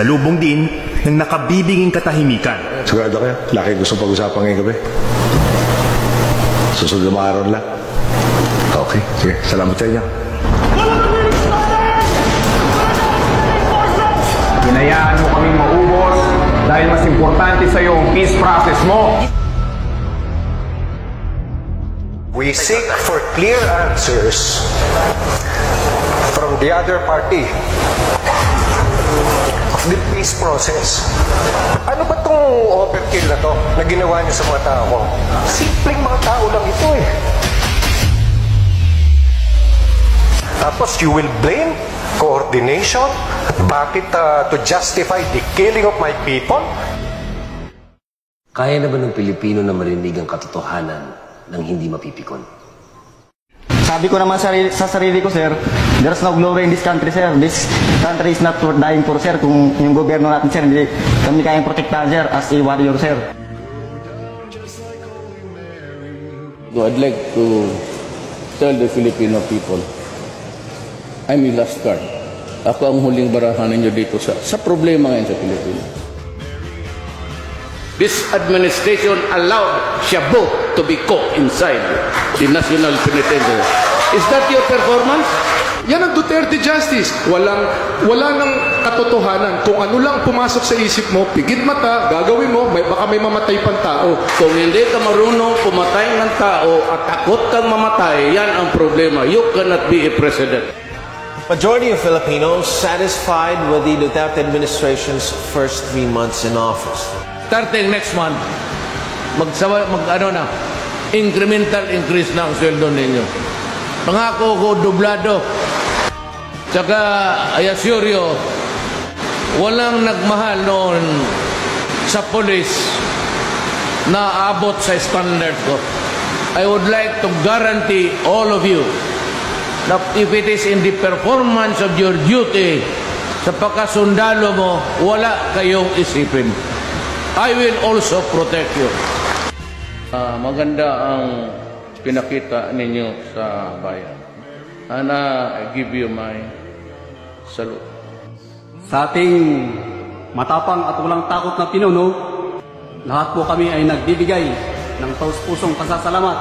Nalubong din ng nakabibinging katahimikan. Sigurado kayo, laki gusto pag-usapan ngayong gabi. Susunod na araw lang. Okay, sige. Salamat sa inyo. Hinayaan mo kaming maubos dahil mas importante sa iyo ang peace process mo. We seek for clear answers from the other party of the peace process. Ano ba itong overkill na to na ginawa niyo sa mga tao ko? Simpleng mga tao lang ito eh. Tapos you will blame coordination? Bakit to justify the killing of my people? Kaya na ba ng Pilipino na marinig ang katotohanan nang hindi mapipikon? Sabi ko naman sa sarili ko, sir, there's no glory in this country, sir. This country is not worth dying for, sir. Kung yung gobyerno natin, sir, hindi kami kayang protektahan, sir, as a warrior, sir. So I'd like to tell the Filipino people, I'm your last card. Ako ang huling barahan ninyo dito sa problema ngayon sa Pilipinas. This administration allowed Shabu to be caught inside the National Penitentiary. Is that your performance? Yan ang Duterte Justice. Wala nang katotohanan. Kung ano lang pumasok sa isip mo, pigit mata, gagawin mo, baka may mamatay pang tao. Kung hindi ka marunong pumatay ng tao at takot kang mamatay, yan ang problema. You cannot be a president. Majority of Filipinos satisfied with the Duterte administration's first 3 months in office. Starting next month, incremental increase na ang sweldo ninyo. Pangako ko, dublado. Tsaka, I assure you, walang nagmahal noon sa police na abot sa standard ko. I would like to guarantee all of you that if it is in the performance of your duty sa pagkasundalo mo, wala kayong isipin. I will also protect you. Maganda ang pinakita ninyo sa bayan. And I give you my salute. Sa ating matapang at walang takot na pinuno, lahat po kami ay nagbibigay ng taus-pusong pasasalamat.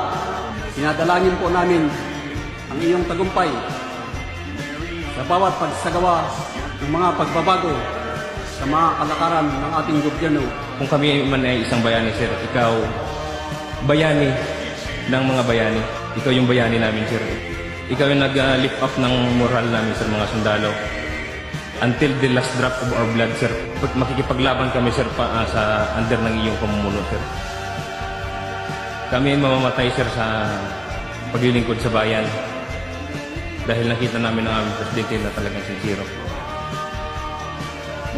Sinadalangin po namin ang iyong tagumpay sa bawat pagsagawa ng mga pagbabago sa mga kalakaran ng ating gobyerno. Kung kami man ay isang bayani, sir, ikaw bayani ng mga bayani. Ikaw yung bayani namin, sir. Ikaw yung nag-lift up ng moral namin, sir, mga sundalo. Until the last drop of our blood, sir. Makikipaglaban kami, sir, sa under ng iyong pamumuno, sir. Kami mamamatay, sir, sa paglilingkod sa bayan. Dahil nakita namin ang aming presidente na talagang sincero.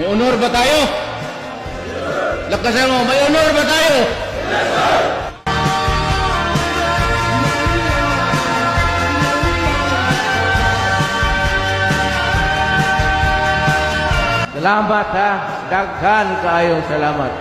May honor ba tayo? Lakasan mo, may honor ba tayo? Salamat ha. Daghan kaayong salamat.